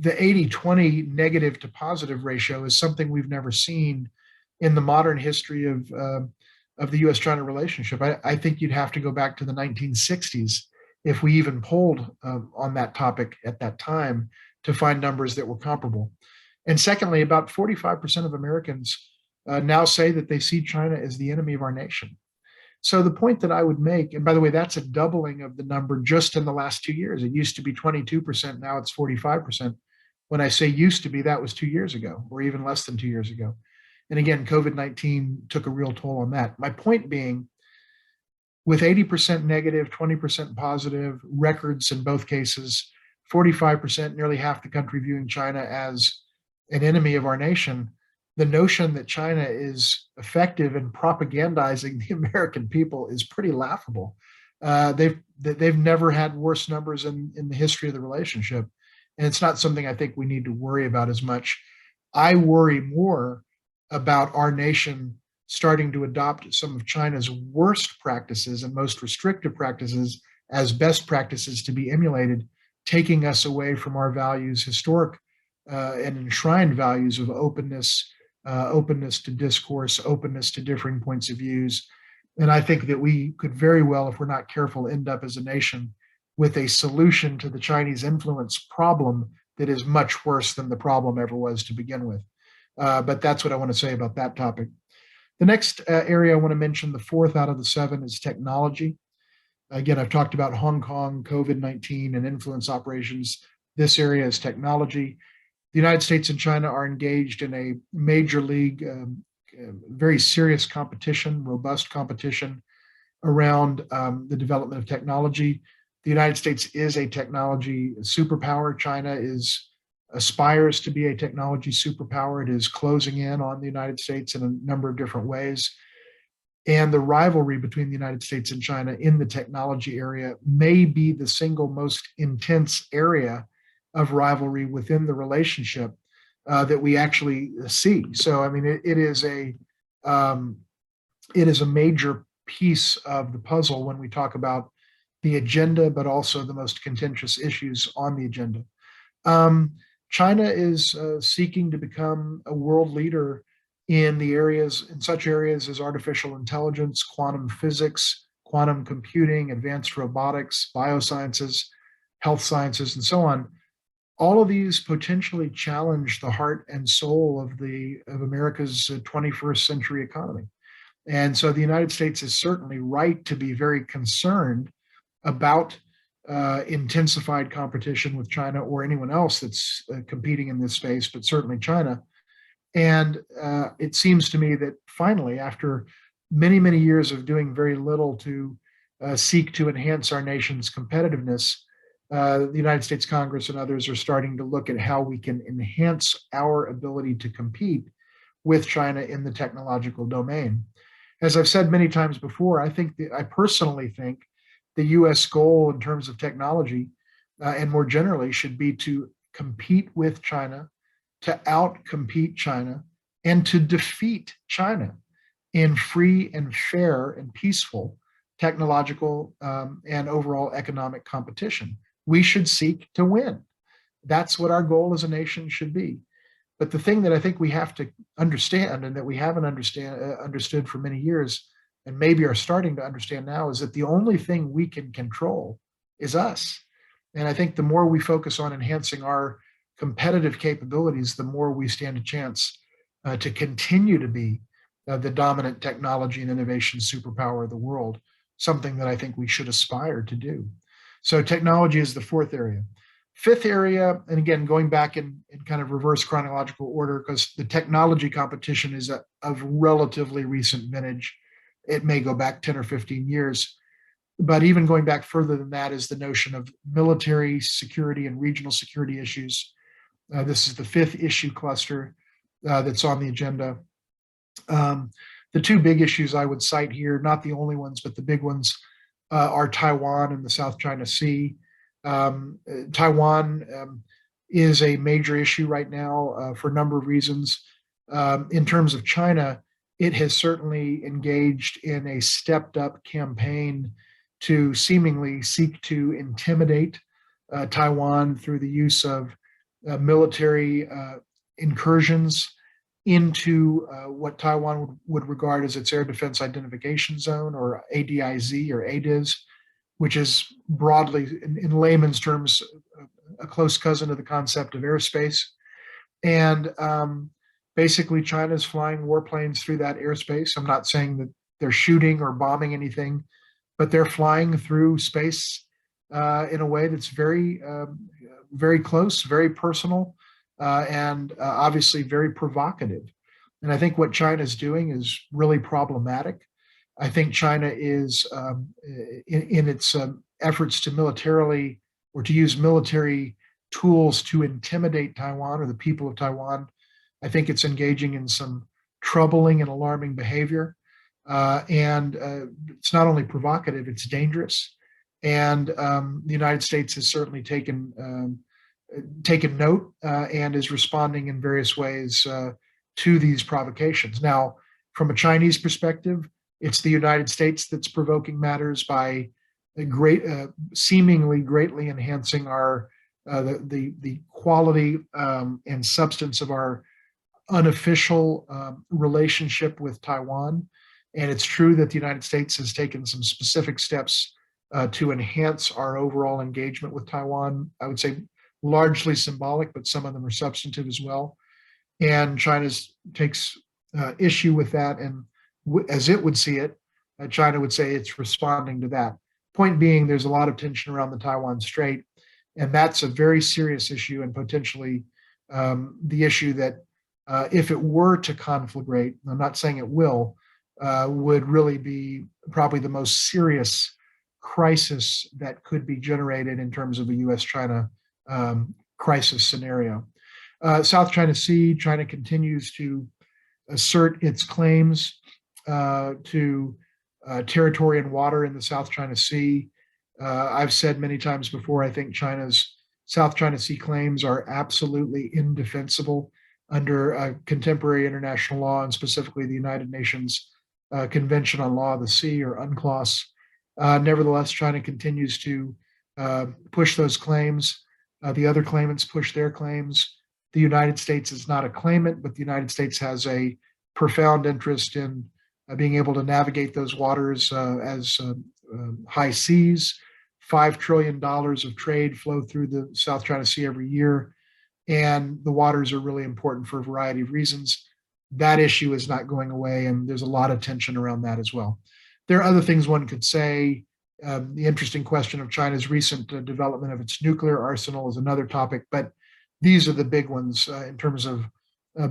the 80-20 negative to positive ratio is something we've never seen in the modern history of the U.S. China relationship. I think you'd have to go back to the 1960s if we even polled on that topic at that time to find numbers that were comparable. And secondly, about 45% of Americans now say that they see China as the enemy of our nation. So the point that I would make, and by the way, that's a doubling of the number just in the last 2 years. It used to be 22%, now it's 45%. When I say used to be, that was 2 years ago, or even less than 2 years ago. And again, COVID-19 took a real toll on that. My point being, with 80% negative, 20% positive records in both cases, 45%, nearly half the country viewing China as an enemy of our nation, the notion that China is effective in propagandizing the American people is pretty laughable. They've never had worse numbers in the history of the relationship. And it's not something I think we need to worry about as much. I worry more about our nation starting to adopt some of China's worst practices and most restrictive practices as best practices to be emulated, taking us away from our values, historic and enshrined values of openness, openness to discourse, openness to differing points of views. And I think that we could very well, if we're not careful, end up as a nation with a solution to the Chinese influence problem that is much worse than the problem ever was to begin with. But that's what I want to say about that topic. The next area I want to mention, the fourth out of the seven, is technology. Again, I've talked about Hong Kong, COVID-19, and influence operations. This area is technology. The United States and China are engaged in a major league, very serious competition, robust competition around the development of technology. The United States is a technology superpower. China aspires to be a technology superpower. It is closing in on the United States in a number of different ways. And the rivalry between the United States and China in the technology area may be the single most intense area of rivalry within the relationship that we actually see. So, I mean, it is a major piece of the puzzle when we talk about the agenda, but also the most contentious issues on the agenda. China is seeking to become a world leader in such areas as artificial intelligence, quantum physics, quantum computing, advanced robotics, biosciences, health sciences, and so on. All of these potentially challenge the heart and soul of America's 21st century economy. And so the United States is certainly right to be very concerned about intensified competition with China or anyone else that's competing in this space, but certainly China. And it seems to me that finally, after many, many years of doing very little to seek to enhance our nation's competitiveness, the United States Congress and others are starting to look at how we can enhance our ability to compete with China in the technological domain. As I've said many times before, I personally think the U.S. goal in terms of technology and more generally should be to compete with China, to outcompete China, and to defeat China in free and fair and peaceful technological and overall economic competition. We should seek to win. That's what our goal as a nation should be. But the thing that I think we have to understand, and that we haven't understood for many years, and maybe are starting to understand now, is that the only thing we can control is us. And I think the more we focus on enhancing our competitive capabilities, the more we stand a chance to continue to be the dominant technology and innovation superpower of the world, something that I think we should aspire to do. So technology is the fourth area. Fifth area, and again, going back in kind of reverse chronological order, because the technology competition is of relatively recent vintage. It may go back 10 or 15 years. But even going back further than that is the notion of military security and regional security issues. This is the fifth issue cluster that's on the agenda. The two big issues I would cite here, not the only ones, but the big ones, are Taiwan and the South China Sea. Taiwan is a major issue right now for a number of reasons. In terms of China, it has certainly engaged in a stepped up campaign to seemingly seek to intimidate Taiwan through the use of military incursions into what Taiwan would regard as its Air Defense Identification Zone, or ADIZ or ADIZ, which is broadly, in layman's terms, a close cousin of the concept of airspace. And basically, China's flying warplanes through that airspace. I'm not saying that they're shooting or bombing anything, but they're flying through space in a way that's very, very close, very personal, and obviously very provocative. And I think what China is doing is really problematic. I think China is, in its efforts to militarily, or to use military tools to intimidate Taiwan or the people of Taiwan, I think it's engaging in some troubling and alarming behavior. And it's not only provocative, it's dangerous. And the United States has certainly taken note and is responding in various ways to these provocations. Now, from a Chinese perspective, it's the United States that's provoking matters by seemingly greatly enhancing the quality and substance of our unofficial relationship with Taiwan. And it's true that the United States has taken some specific steps to enhance our overall engagement with Taiwan. I would say largely symbolic, but some of them are substantive as well. And China takes issue with that. And as it would see it, China would say it's responding to that. Point being, there's a lot of tension around the Taiwan Strait. And that's a very serious issue, and potentially the issue that if it were to conflagrate, I'm not saying it will, would really be probably the most serious crisis that could be generated in terms of a U.S. China crisis scenario. South China Sea, China continues to assert its claims to territory and water in the South China Sea. I've said many times before, I think China's South China Sea claims are absolutely indefensible under contemporary international law, and specifically the United Nations Convention on Law of the Sea, or UNCLOS. Nevertheless, China continues to push those claims. The other claimants push their claims. The United States is not a claimant, but the United States has a profound interest in being able to navigate those waters as high seas. $5 trillion of trade flow through the South China Sea every year, and the waters are really important for a variety of reasons. That issue is not going away, and there's a lot of tension around that as well. There are other things one could say. The interesting question of China's recent development of its nuclear arsenal is another topic, but these are the big ones in terms of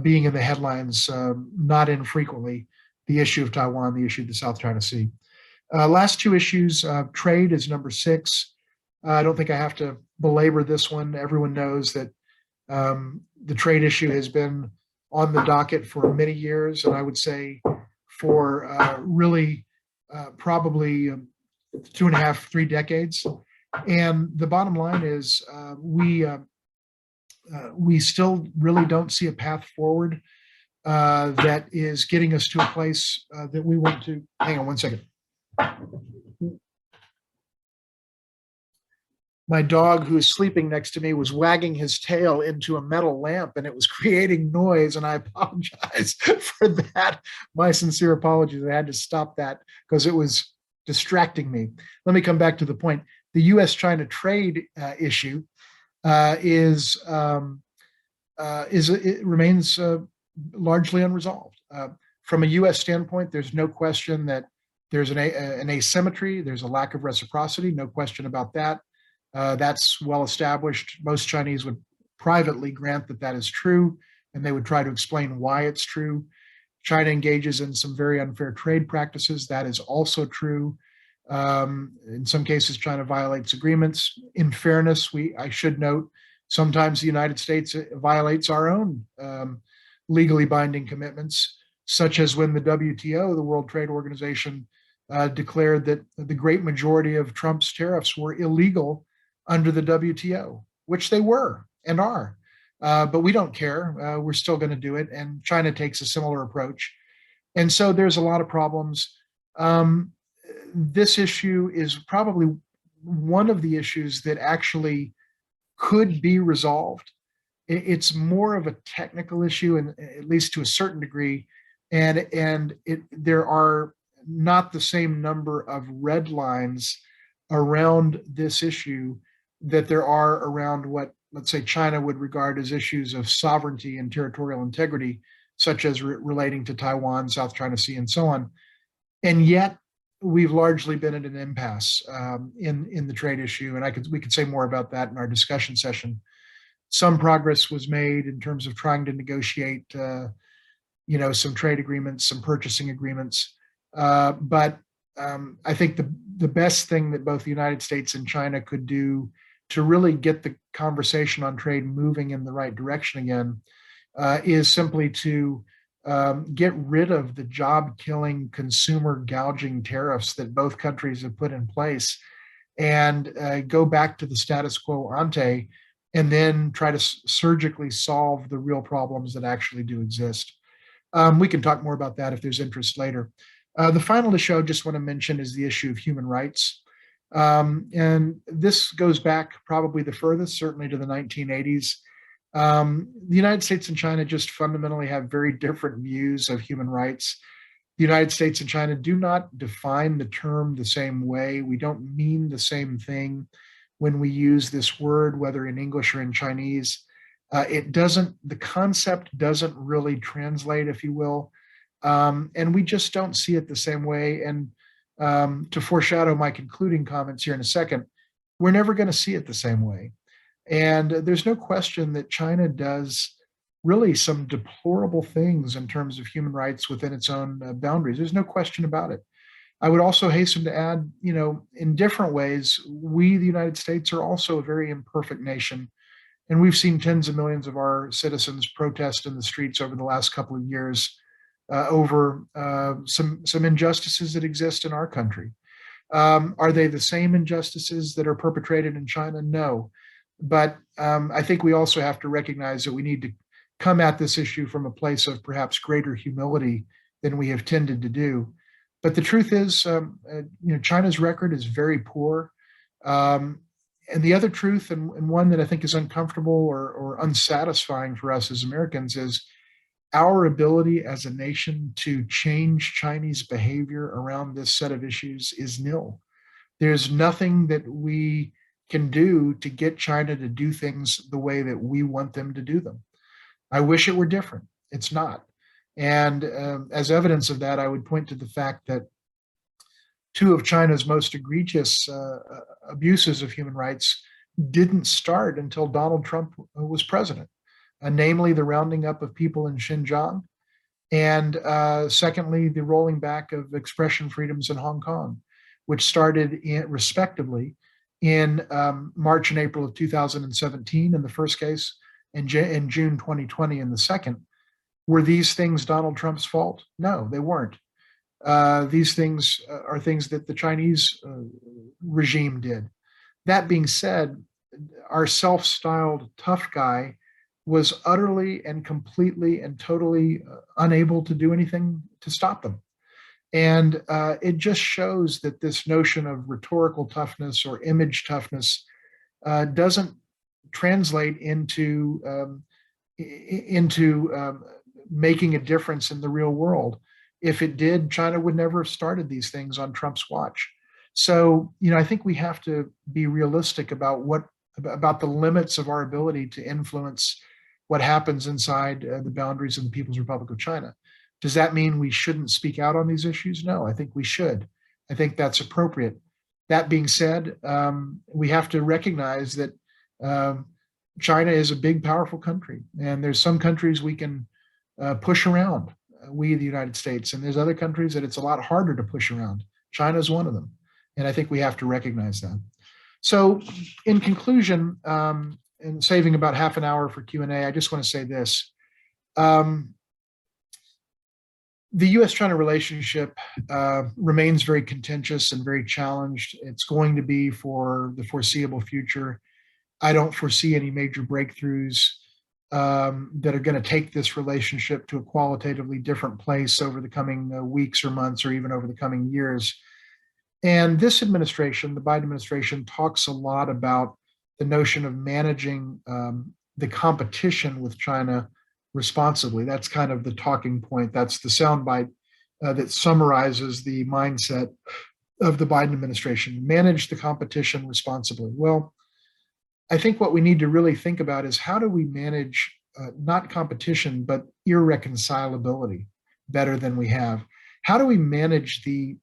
being in the headlines, not infrequently: the issue of Taiwan, the issue of the South China Sea. Last two issues, trade is number 6. I don't think I have to belabor this one. Everyone knows that the trade issue has been on the docket for many years, and I would say for really probably 2.5, 3 decades. And the bottom line is we still really don't see a path forward that is getting us to a place that we want to. Hang on one second. My dog, who is sleeping next to me, was wagging his tail into a metal lamp and it was creating noise. And I apologize for that. My sincere apologies. I had to stop that because it was distracting me. Let me come back to the point. The U.S. China trade issue it remains largely unresolved. From a U.S. standpoint, there's no question that there's an asymmetry. There's a lack of reciprocity. No question about that. That's well established. Most Chinese would privately grant that that is true, and they would try to explain why it's true. China engages in some very unfair trade practices. That is also true. In some cases, China violates agreements. In fairness, I should note, sometimes the United States violates our own legally binding commitments, such as when the WTO, the World Trade Organization, declared that the great majority of Trump's tariffs were illegal under the WTO, which they were and are. But we don't care. We're still going to do it. And China takes a similar approach. And so there's a lot of problems. This issue is probably one of the issues that actually could be resolved. It's more of a technical issue, and at least to a certain degree. And there are not the same number of red lines around this issue that there are around what, let's say, China would regard as issues of sovereignty and territorial integrity, such as relating to Taiwan, South China Sea, and so on. And yet, we've largely been at an impasse in the trade issue, and we could say more about that in our discussion session. Some progress was made in terms of trying to negotiate, some trade agreements, some purchasing agreements. But I think the best thing that both the United States and China could do to really get the conversation on trade moving in the right direction again is simply to get rid of the job-killing, consumer gouging tariffs that both countries have put in place, and go back to the status quo ante, and then try to surgically solve the real problems that actually do exist. We can talk more about that if there's interest later. The final issue I just want to mention is the issue of human rights. And this goes back probably the furthest, certainly to the 1980s. The United States and China just fundamentally have very different views of human rights. The United States and China do not define the term the same way. We don't mean the same thing when we use this word, whether in English or in Chinese. The concept doesn't really translate, if you will. And we just don't see it the same way. And to foreshadow my concluding comments here in a second, we're never going to see it the same way. And there's no question that China does really some deplorable things in terms of human rights within its own boundaries. There's no question about it. I would also hasten to add, in different ways, we, the United States, are also a very imperfect nation. And we've seen tens of millions of our citizens protest in the streets over the last couple of years over some injustices that exist in our country. Are they the same injustices that are perpetrated in China? No. But I think we also have to recognize that we need to come at this issue from a place of perhaps greater humility than we have tended to do. But the truth is, China's record is very poor. And the other truth, and one that I think is uncomfortable or unsatisfying for us as Americans, is our ability as a nation to change Chinese behavior around this set of issues is nil. There's nothing that we can do to get China to do things the way that we want them to do them. I wish it were different. It's not. And as evidence of that, I would point to the fact that two of China's most egregious abuses of human rights didn't start until Donald Trump was president, namely the rounding up of people in Xinjiang, and secondly, the rolling back of expression freedoms in Hong Kong, which started respectively in March and April of 2017 in the first case, and in June 2020 in the second. Were these things Donald Trump's fault? No, they weren't. These things are things that the Chinese regime did. That being said, our self-styled tough guy was utterly and completely and totally unable to do anything to stop them. And it just shows that this notion of rhetorical toughness or image toughness doesn't translate into making a difference in the real world. If it did, China would never have started these things on Trump's watch. So, I think we have to be realistic about the limits of our ability to influence what happens inside the boundaries of the People's Republic of China. Does that mean we shouldn't speak out on these issues? No, I think we should. I think that's appropriate. That being said, we have to recognize that China is a big, powerful country, and there's some countries we can push around, we, the United States, and there's other countries that it's a lot harder to push around. China is one of them, and I think we have to recognize that. So, in conclusion, and saving about half an hour for Q&A, I just want to say this. The U.S. China relationship remains very contentious and very challenged. It's going to be for the foreseeable future. I don't foresee any major breakthroughs that are going to take this relationship to a qualitatively different place over the coming weeks or months, or even over the coming years. And this administration, the Biden administration, talks a lot about the notion of managing the competition with China responsibly. That's kind of the talking point. That's the soundbite that summarizes the mindset of the Biden administration. Manage the competition responsibly. Well, I think what we need to really think about is how do we manage not competition, but irreconcilability better than we have? How do we manage the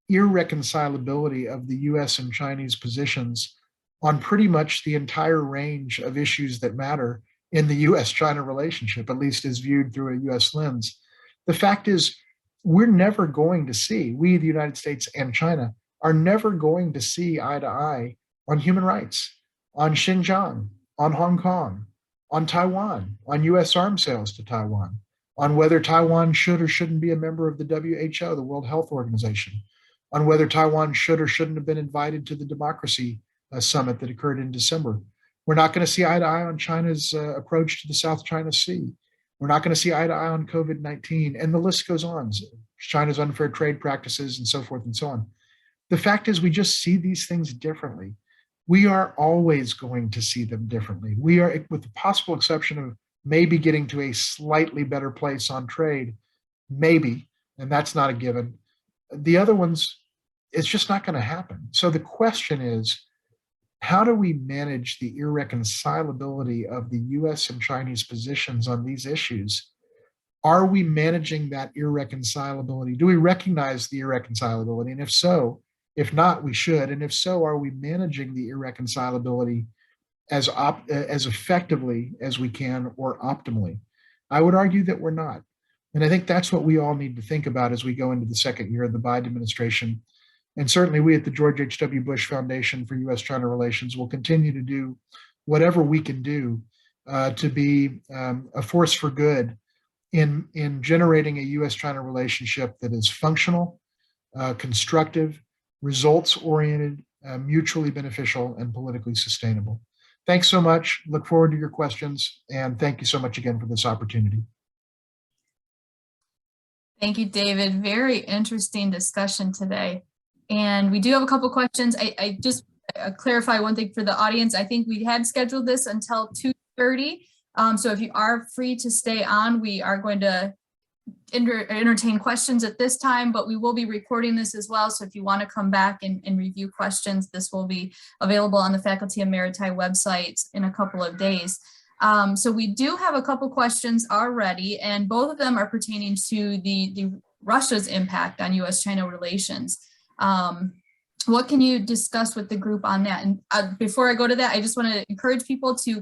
irreconcilability of the US and Chinese positions on pretty much the entire range of issues that matter in the US China relationship, at least as viewed through a US lens? The fact is, we're never going to see, we, the United States and China, are never going to see eye to eye on human rights, on Xinjiang, on Hong Kong, on Taiwan, on US arms sales to Taiwan, on whether Taiwan should or shouldn't be a member of the WHO, the World Health Organization, on whether Taiwan should or shouldn't have been invited to the democracy summit that occurred in December. We're not going to see eye to eye on China's approach to the South China Sea. We're not going to see eye to eye on COVID-19, and the list goes on. China's unfair trade practices and so forth and so on. The fact is, we just see these things differently. We are always going to see them differently. We are, with the possible exception of maybe getting to a slightly better place on trade, maybe, and that's not a given. The other ones, it's just not going to happen. So the question is, how do we manage the irreconcilability of the US and Chinese positions on these issues? Are we managing that irreconcilability? Do we recognize the irreconcilability? And if so, if not, we should. And if so, are we managing the irreconcilability as effectively as we can or optimally? I would argue that we're not. And I think that's what we all need to think about as we go into the second year of the Biden administration. And certainly we at the George H.W. Bush Foundation for U.S. China Relations will continue to do whatever we can do to be a force for good in generating a U.S. China relationship that is functional, constructive, results-oriented, mutually beneficial, and politically sustainable. Thanks so much. Look forward to your questions. And thank you so much again for this opportunity. Thank you, David. Very interesting discussion today. And we do have a couple questions. I just clarify one thing for the audience. I think we had scheduled this until 2:30. So if you are free to stay on, we are going to entertain questions at this time, but we will be recording this as well. So if you want to come back and review questions, this will be available on the Faculty of Maritime website in a couple of days. So we do have a couple questions already, and both of them are pertaining to the Russia's impact on U.S. China relations. What can you discuss with the group on that? And before I go to that, I just want to encourage people to